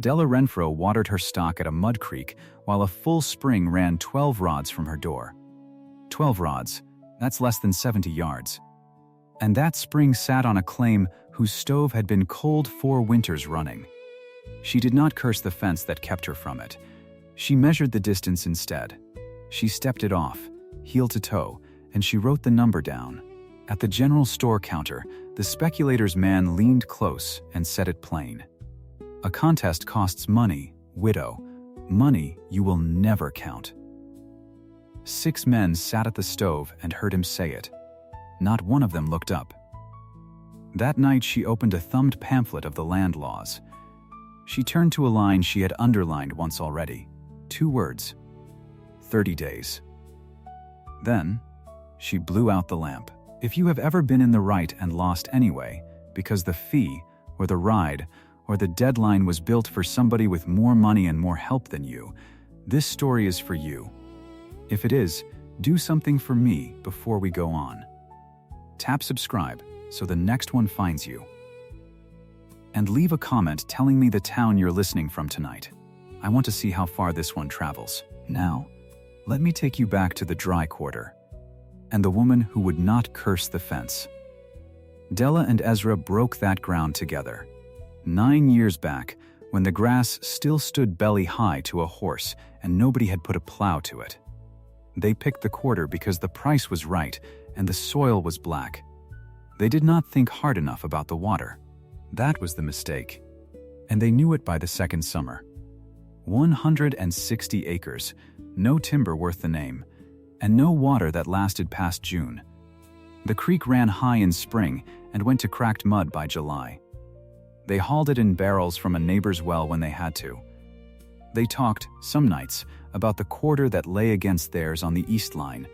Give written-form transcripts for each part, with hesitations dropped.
Della Renfrow watered her stock at a mud creek while a full spring ran 12 rods from her door. 12 rods, that's less than 70 yards. And that spring sat on a claim whose stove had been cold 4 winters running. She did not curse the fence that kept her from it. She measured the distance instead. She stepped it off, heel to toe, and she wrote the number down. At the general store counter, the speculator's man leaned close and said it plain. A contest costs money, widow, money you will never count. 6 men sat at the stove and heard him say it. Not one of them looked up. That night she opened a thumbed pamphlet of the land laws. She turned to a line she had underlined once already. 2 words. 30 days. Then, she blew out the lamp. If you have ever been in the right and lost anyway, because the fee, or the ride, or the deadline was built for somebody with more money and more help than you, this story is for you. If it is, do something for me before we go on. Tap subscribe so the next one finds you. And leave a comment telling me the town you're listening from tonight. I want to see how far this one travels. Now, let me take you back to the dry quarter and the woman who would not curse the fence. Della and Ezra broke that ground together. 9 years back, when the grass still stood belly high to a horse and nobody had put a plow to it. They picked the quarter because the price was right and the soil was black. They did not think hard enough about the water. That was the mistake. And they knew it by the second summer. 160 acres, no timber worth the name, and no water that lasted past June. The creek ran high in spring and went to cracked mud by July. They hauled it in barrels from a neighbor's well when they had to. They talked, some nights, about the quarter that lay against theirs on the east line.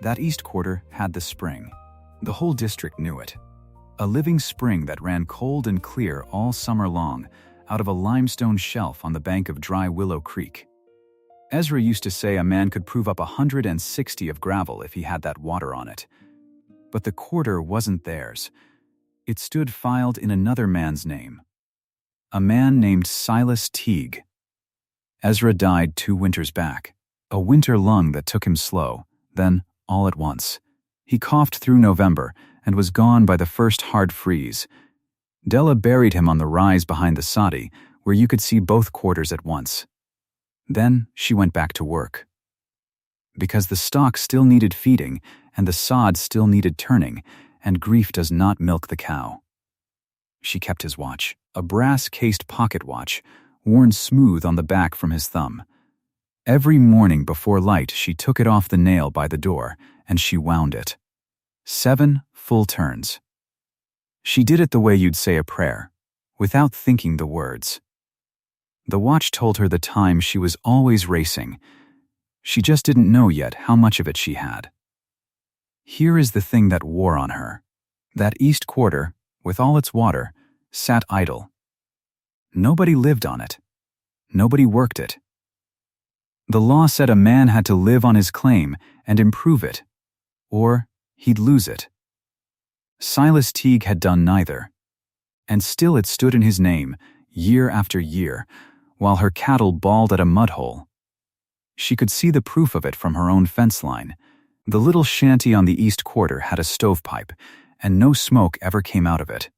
That east quarter had the spring. The whole district knew it. A living spring that ran cold and clear all summer long out of a limestone shelf on the bank of dry Willow Creek. Ezra used to say a man could prove up 160 of gravel if he had that water on it. But the quarter wasn't theirs. It stood filed in another man's name. A man named Silas Teague. Ezra died 2 winters back. A winter lung that took him slow, then, all at once. He coughed through November and was gone by the first hard freeze. Della buried him on the rise behind the soddy, where you could see both quarters at once. Then she went back to work. Because the stock still needed feeding, and the sod still needed turning, and grief does not milk the cow. She kept his watch, a brass-cased pocket watch, worn smooth on the back from his thumb. Every morning before light she took it off the nail by the door, and she wound it. 7 full turns. She did it the way you'd say a prayer, without thinking the words. The watch told her the time she was always racing. She just didn't know yet how much of it she had. Here is the thing that wore on her. That east quarter, with all its water, sat idle. Nobody lived on it. Nobody worked it. The law said a man had to live on his claim and improve it, or he'd lose it. Silas Teague had done neither, and still it stood in his name, year after year, while her cattle bawled at a mudhole. She could see the proof of it from her own fence line. The little shanty on the east quarter had a stovepipe, and no smoke ever came out of it.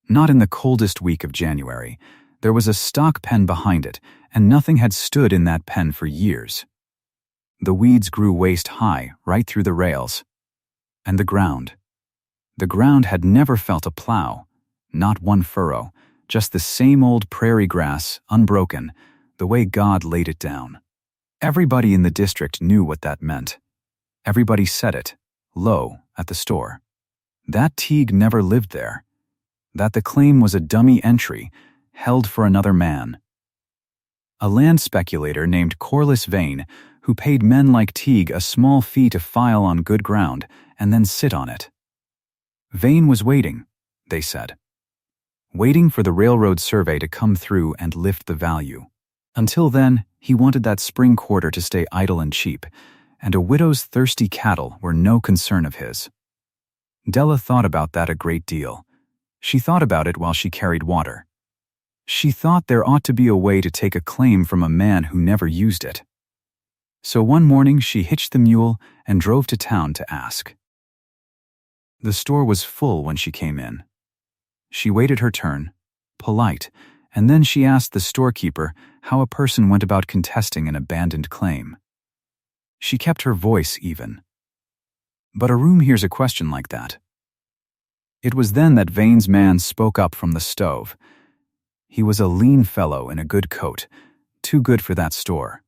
Not in the coldest week of January. There was a stock pen behind it, and nothing had stood in that pen for years. The weeds grew waist-high right through the rails. And the ground. The ground had never felt a plow, not one furrow, just the same old prairie grass, unbroken, the way God laid it down. Everybody in the district knew what that meant. Everybody said it, low, at the store. That Teague never lived there. That the claim was a dummy entry, held for another man. A land speculator named Corliss Vane, who paid men like Teague a small fee to file on good ground and then sit on it. Vane was waiting, they said. Waiting for the railroad survey to come through and lift the value. Until then, he wanted that spring quarter to stay idle and cheap, and a widow's thirsty cattle were no concern of his. Della thought about that a great deal. She thought about it while she carried water. She thought there ought to be a way to take a claim from a man who never used it. So one morning she hitched the mule and drove to town to ask. The store was full when she came in. She waited her turn, polite, and then she asked the storekeeper how a person went about contesting an abandoned claim. She kept her voice even. But a room hears a question like that. It was then that Vane's man spoke up from the stove. He was a lean fellow in a good coat, too good for that store.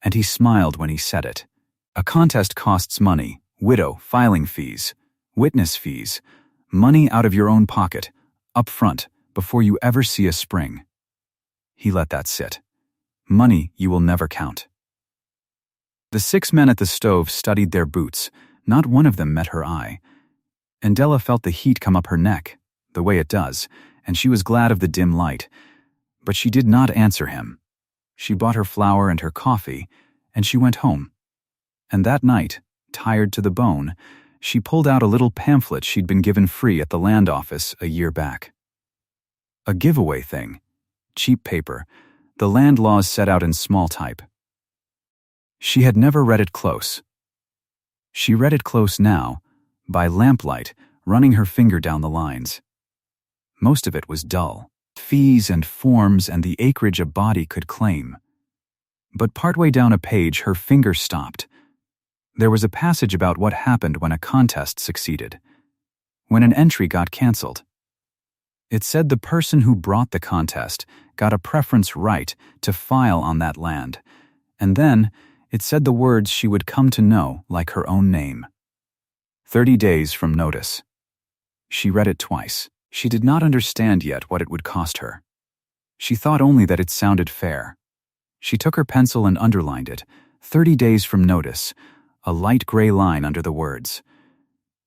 And he smiled when he said it. A contest costs money, widow, filing fees, witness fees, money out of your own pocket, up front, before you ever see a spring. He let that sit. Money you will never count. The 6 men at the stove studied their boots. Not one of them met her eye. And Della felt the heat come up her neck, the way it does, and she was glad of the dim light. But she did not answer him. She bought her flour and her coffee, and she went home. And that night, tired to the bone, she pulled out a little pamphlet she'd been given free at the land office a year back. A giveaway thing. Cheap paper. The land laws set out in small type. She had never read it close. She read it close now, by lamplight, running her finger down the lines. Most of it was dull. Fees and forms and the acreage a body could claim. But partway down a page her finger stopped. There was a passage about what happened when a contest succeeded, when an entry got cancelled. It said the person who brought the contest got a preference right to file on that land, and then it said the words she would come to know like her own name. 30 days from notice. She read it twice. She did not understand yet what it would cost her. She thought only that it sounded fair. She took her pencil and underlined it, 30 days from notice, a light gray line under the words.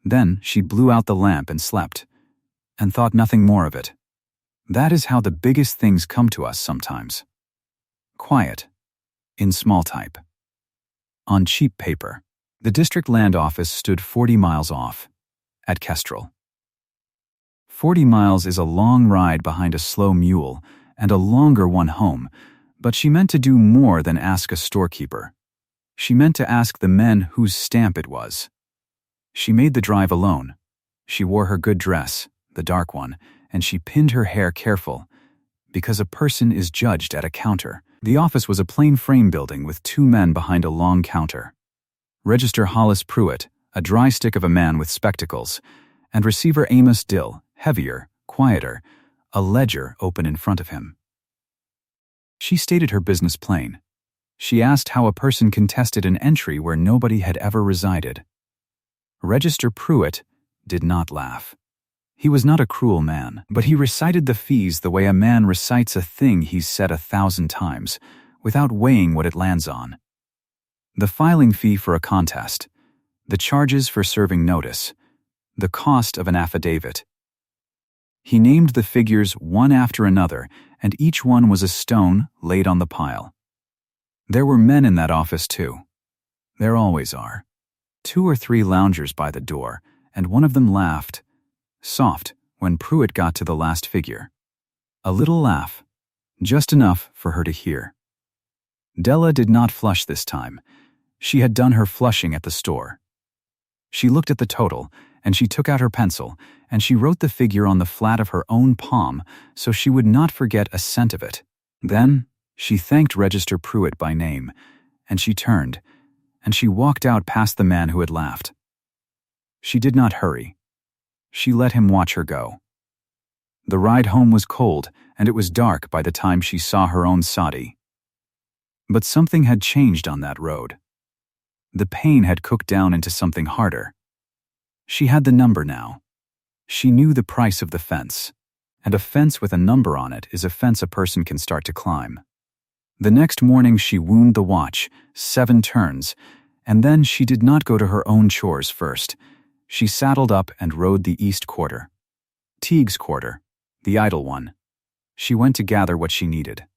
Then she blew out the lamp and slept, and thought nothing more of it. That is how the biggest things come to us sometimes. Quiet, in small type. On cheap paper. The district land office stood 40 miles off, at Kestrel. 40 miles is a long ride behind a slow mule, and a longer one home, but she meant to do more than ask a storekeeper. She meant to ask the men whose stamp it was. She made the drive alone. She wore her good dress, the dark one, and she pinned her hair careful, because a person is judged at a counter. The office was a plain frame building with 2 men behind a long counter. Register Hollis Pruitt, a dry stick of a man with spectacles, and Receiver Amos Dill, heavier, quieter, a ledger open in front of him. She stated her business plain. She asked how a person contested an entry where nobody had ever resided. Register Pruitt did not laugh. He was not a cruel man, but he recited the fees the way a man recites a thing he's said 1,000 times, without weighing what it lands on. The filing fee for a contest, the charges for serving notice, the cost of an affidavit. He named the figures one after another, and each one was a stone laid on the pile. There were men in that office too. There always are. 2 or 3 loungers by the door, and one of them laughed, soft, when Pruitt got to the last figure. A little laugh, just enough for her to hear. Della did not flush this time. She had done her flushing at the store. She looked at the total, and she took out her pencil, and she wrote the figure on the flat of her own palm so she would not forget a cent of it. Then she thanked Register Pruitt by name, and she turned, and she walked out past the man who had laughed. She did not hurry. She let him watch her go. The ride home was cold, and it was dark by the time she saw her own soddy. But something had changed on that road. The pain had cooked down into something harder. She had the number now. She knew the price of the fence, and a fence with a number on it is a fence a person can start to climb. The next morning she wound the watch, 7 turns, and then she did not go to her own chores first. She saddled up and rode the east quarter. Teague's quarter, the idle one. She went to gather what she needed.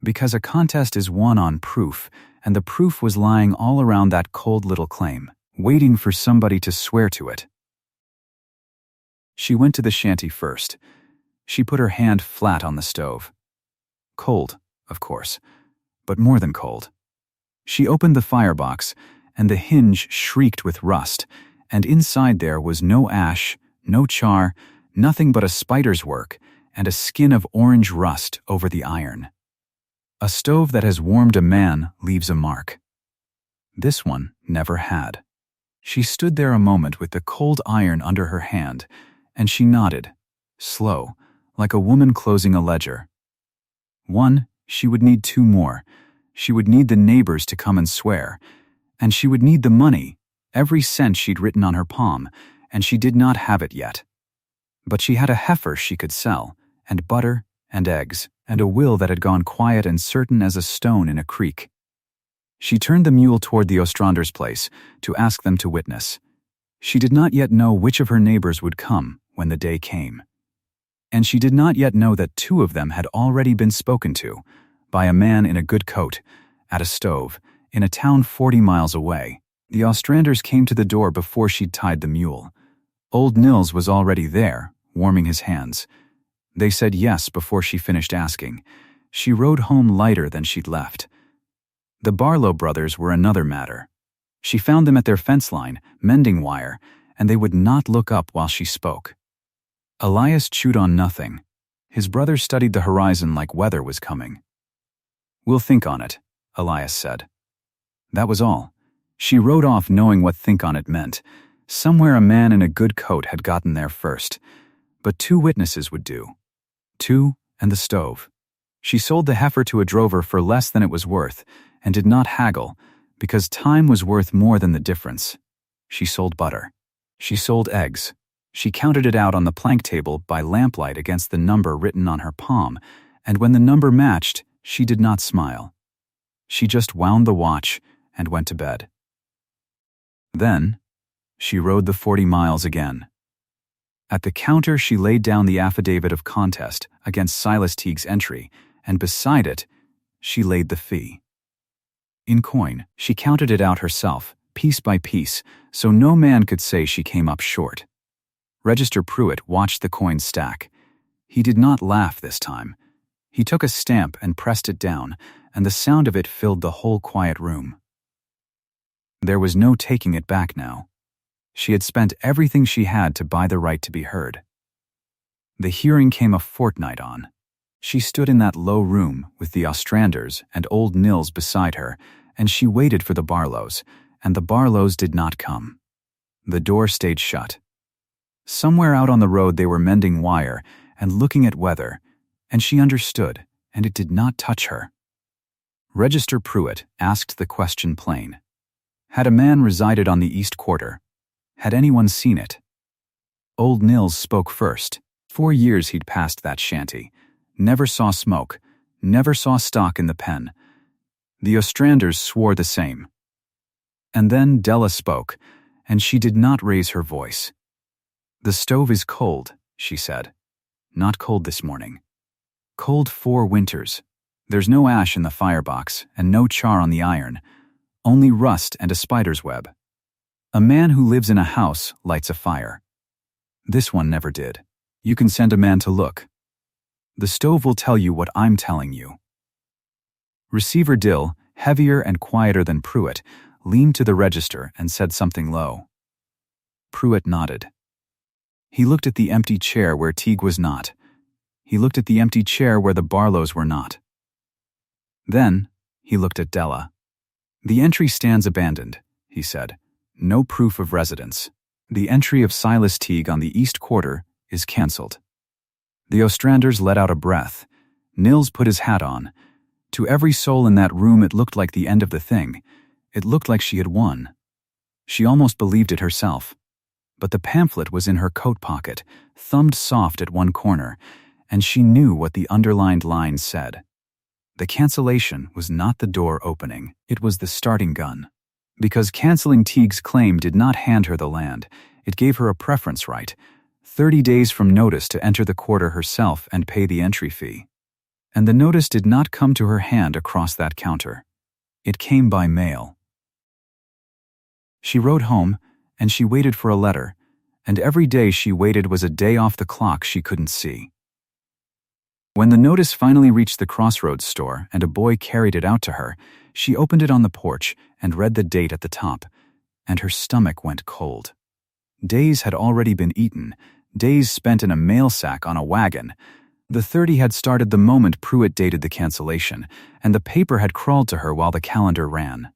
Because a contest is won on proof, and the proof was lying all around that cold little claim, waiting for somebody to swear to it. She went to the shanty first. She put her hand flat on the stove. Cold, of course, but more than cold. She opened the firebox, and the hinge shrieked with rust, and inside there was no ash, no char, nothing but a spider's work and a skin of orange rust over the iron. A stove that has warmed a man leaves a mark. This one never had. She stood there a moment with the cold iron under her hand, and she nodded, slow, like a woman closing a ledger. One, she would need 2 more. She would need the neighbors to come and swear, and she would need the money, every cent she'd written on her palm, and she did not have it yet. But she had a heifer she could sell, and butter, and eggs, and a will that had gone quiet and certain as a stone in a creek. She turned the mule toward the Ostrander's place to ask them to witness. She did not yet know which of her neighbors would come when the day came. And she did not yet know that 2 of them had already been spoken to, by a man in a good coat, at a stove, in a town 40 miles away. The Ostranders came to the door before she'd tied the mule. Old Nils was already there, warming his hands. They said yes before she finished asking. She rode home lighter than she'd left. The Barlow brothers were another matter. She found them at their fence line, mending wire, and they would not look up while she spoke. Elias chewed on nothing. His brother studied the horizon like weather was coming. "We'll think on it," Elias said. That was all. She rode off knowing what think on it meant. Somewhere a man in a good coat had gotten there first. But 2 witnesses would do. 2 and the stove. She sold the heifer to a drover for less than it was worth, and did not haggle, because time was worth more than the difference. She sold butter. She sold eggs. She counted it out on the plank table by lamplight against the number written on her palm, and when the number matched, she did not smile. She just wound the watch and went to bed. Then, she rode the 40 miles again. At the counter, she laid down the affidavit of contest against Silas Teague's entry, and beside it, she laid the fee. In coin, she counted it out herself, piece by piece, so no man could say she came up short. Register Pruitt watched the coins stack. He did not laugh this time. He took a stamp and pressed it down, and the sound of it filled the whole quiet room. There was no taking it back now. She had spent everything she had to buy the right to be heard. The hearing came a fortnight on. She stood in that low room with the Ostranders and old Nils beside her, and she waited for the Barlows, and the Barlows did not come. The door stayed shut. Somewhere out on the road they were mending wire and looking at weather, and she understood, and it did not touch her. Register Pruitt asked the question plain. Had a man resided on the East Quarter? Had anyone seen it? Old Nils spoke first. 4 years he'd passed that shanty. Never saw smoke, never saw stock in the pen. The Ostranders swore the same. And then Della spoke, and she did not raise her voice. "The stove is cold," she said. "Not cold this morning. Cold 4 winters. There's no ash in the firebox, and no char on the iron. Only rust and a spider's web. A man who lives in a house lights a fire. This one never did. You can send a man to look. The stove will tell you what I'm telling you." Receiver Dill, heavier and quieter than Pruitt, leaned to the register and said something low. Pruitt nodded. He looked at the empty chair where Teague was not. He looked at the empty chair where the Barlows were not. Then, he looked at Della. "The entry stands abandoned," he said. "No proof of residence. The entry of Silas Teague on the East Quarter is cancelled." The Ostranders let out a breath. Nils put his hat on. To every soul in that room it looked like the end of the thing. It looked like she had won. She almost believed it herself. But the pamphlet was in her coat pocket, thumbed soft at one corner, and she knew what the underlined line said. The cancellation was not the door opening, it was the starting gun. Because cancelling Teague's claim did not hand her the land, it gave her a preference right, 30 days from notice to enter the quarter herself and pay the entry fee. And the notice did not come to her hand across that counter. It came by mail. She rode home, and she waited for a letter, and every day she waited was a day off the clock she couldn't see. When the notice finally reached the crossroads store and a boy carried it out to her, she opened it on the porch and read the date at the top, and her stomach went cold. Days had already been eaten, days spent in a mail sack on a wagon. The 30 had started the moment Pruitt dated the cancellation, and the paper had crawled to her while the calendar ran.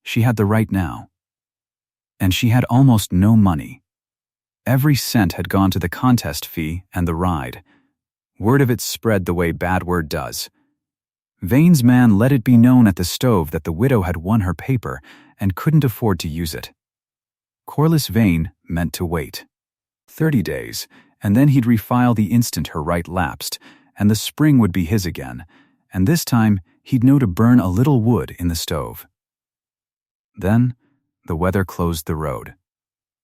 She had the right now. And she had almost no money. Every cent had gone to the contest fee and the ride. Word of it spread the way bad word does. Vane's man let it be known at the stove that the widow had won her paper and couldn't afford to use it. Corliss Vane meant to wait. 30 days, and then he'd refile the instant her right lapsed, and the spring would be his again, and this time he'd know to burn a little wood in the stove. Then, the weather closed the road.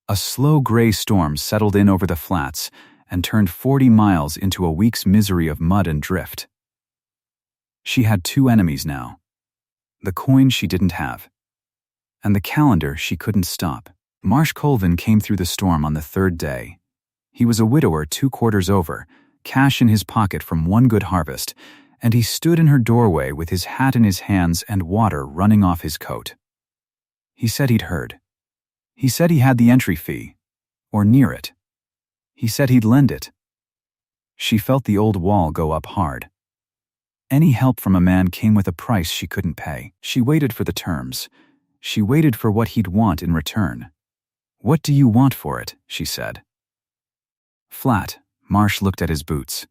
A slow gray storm settled in over the flats and turned 40 miles into a week's misery of mud and drift. She had two enemies now. The coin she didn't have, and the calendar she couldn't stop. Marsh Colvin came through the storm on the third day. He was a widower 2 quarters over, cash in his pocket from one good harvest, and he stood in her doorway with his hat in his hands and water running off his coat. He said he'd heard. He said he had the entry fee, or near it. He said he'd lend it. She felt the old wall go up hard. Any help from a man came with a price she couldn't pay. She waited for the terms. She waited for what he'd want in return. "What do you want for it?" she said. Flat, Marsh looked at his boots.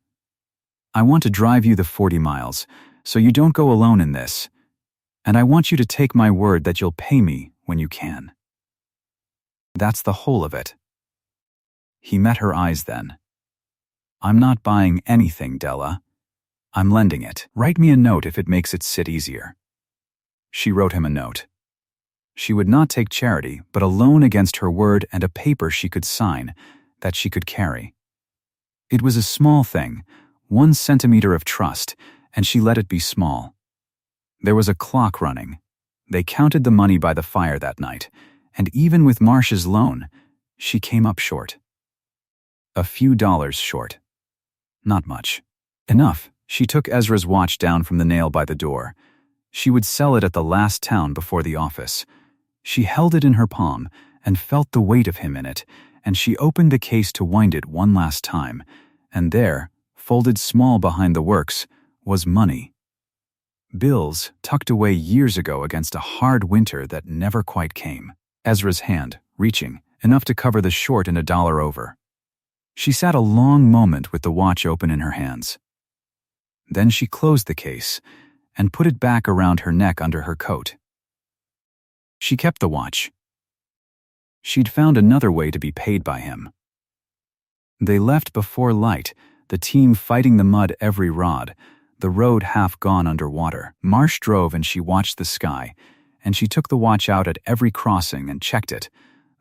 "I want to drive you the 40 miles, so you don't go alone in this. And I want you to take my word that you'll pay me when you can. That's the whole of it." He met her eyes then. "I'm not buying anything, Della. I'm lending it. Write me a note if it makes it sit easier." She wrote him a note. She would not take charity, but a loan against her word and a paper she could sign, that she could carry. It was a small thing, 1 centimeter of trust, and she let it be small. There was a clock running. They counted the money by the fire that night, and even with Marsh's loan, she came up short. A few dollars short. Not much. Enough. She took Ezra's watch down from the nail by the door. She would sell it at the last town before the office. She held it in her palm and felt the weight of him in it, and she opened the case to wind it one last time, and there, folded small behind the works, was money. Bills tucked away years ago against a hard winter that never quite came. Ezra's hand, reaching, enough to cover the short and $1 over. She sat a long moment with the watch open in her hands. Then she closed the case and put it back around her neck under her coat. She kept the watch. She'd found another way to be paid by him. They left before light, the team fighting the mud every rod, the road half gone under water. Marsh drove and she watched the sky, and she took the watch out at every crossing and checked it,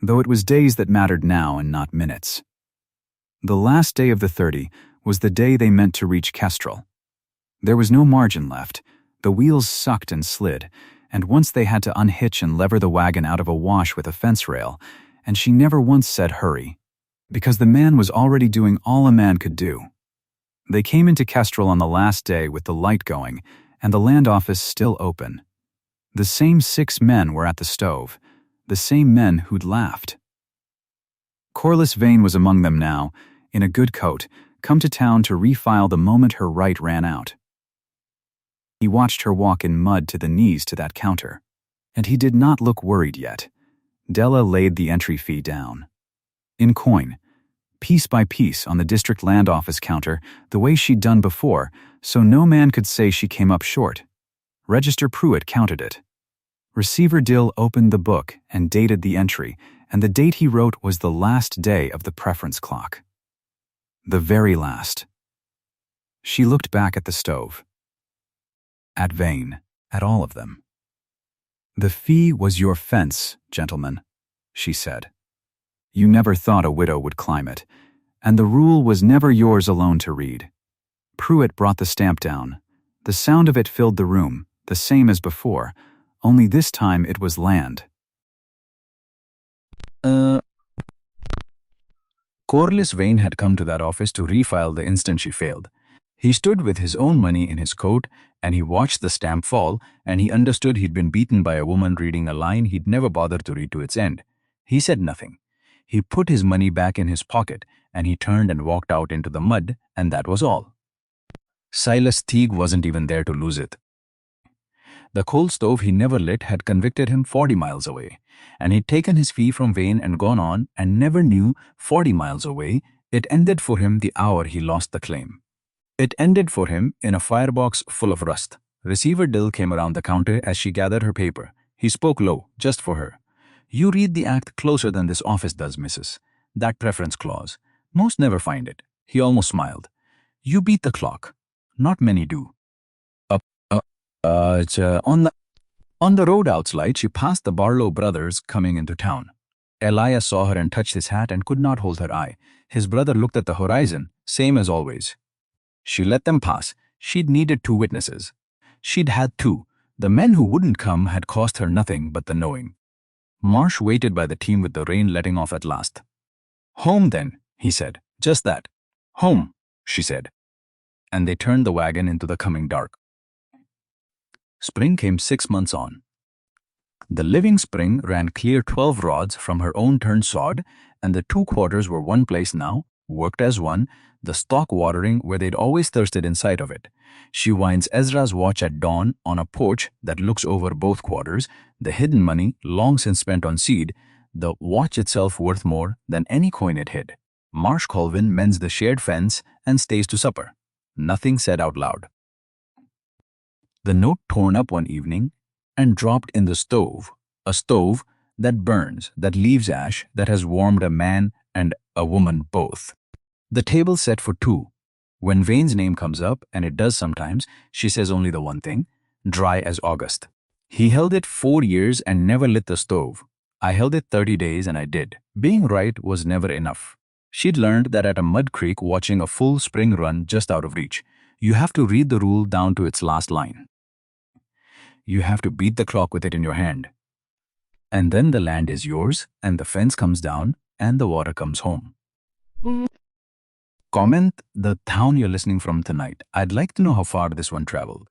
though it was days that mattered now and not minutes. The last day of the 30 was the day they meant to reach Kestrel. There was no margin left. The wheels sucked and slid, and once they had to unhitch and lever the wagon out of a wash with a fence rail, and she never once said hurry, because the man was already doing all a man could do. They came into Kestrel on the last day with the light going, and the land office still open. The same 6 men were at the stove, the same men who'd laughed. Corliss Vane was among them now, in a good coat, come to town to refile the moment her right ran out. He watched her walk in mud to the knees to that counter, and he did not look worried yet. Della laid the entry fee down. In coin, piece by piece on the district land office counter, the way she'd done before, so no man could say she came up short. Register Pruitt counted it. Receiver Dill opened the book and dated the entry, and the date he wrote was the last day of the preference clock. The very last. She looked back at the stove. At Vane, at all of them. "The fee was your fence, gentlemen," she said. "You never thought a widow would climb it, and the rule was never yours alone to read." Pruitt brought the stamp down. The sound of it filled the room, the same as before, only this time it was land. Corliss Vane had come to that office to refile the instant she failed. He stood with his own money in his coat, and he watched the stamp fall, and he understood he'd been beaten by a woman reading a line he'd never bothered to read to its end. He said nothing. He put his money back in his pocket, and he turned and walked out into the mud, and that was all. Silas Teague wasn't even there to lose it. The coal stove he never lit had convicted him 40 miles away, and he'd taken his fee from Vane and gone on, and never knew 40 miles away it ended for him the hour he lost the claim. It ended for him in a firebox full of rust. Receiver Dill came around the counter as she gathered her paper. He spoke low, just for her. "You read the act closer than this office does, missus. That preference clause. Most never find it." He almost smiled. "You beat the clock. Not many do." It's on the road outside, she passed the Barlow brothers coming into town. Elias saw her and touched his hat and could not hold her eye. His brother looked at the horizon, same as always. She let them pass. She'd needed 2 witnesses. She'd had 2. The men who wouldn't come had cost her nothing but the knowing. Marsh waited by the team with the rain letting off at last. "Home, then," he said. "Just that." "Home," she said. And they turned the wagon into the coming dark. Spring came 6 months on. The living spring ran clear 12 rods from her own turned sod, and the 2 quarters were one place now, worked as one, the stock watering where they'd always thirsted in sight of it. She winds Ezra's watch at dawn on a porch that looks over both quarters, the hidden money long since spent on seed, the watch itself worth more than any coin it hid. Marsh Colvin mends the shared fence and stays to supper. Nothing said out loud. The note torn up one evening and dropped in the stove, a stove that burns, that leaves ash, that has warmed a man and a woman both. The table set for 2. When Vane's name comes up, and it does sometimes, she says only the one thing: dry as August. He held it 4 years and never lit the stove. I held it 30 days and I did. Being right was never enough. She'd learned that at a mud creek watching a full spring run just out of reach. You have to read the rule down to its last line. You have to beat the clock with it in your hand. And then the land is yours, and the fence comes down, and the water comes home. Comment the town you're listening from tonight. I'd like to know how far this one traveled.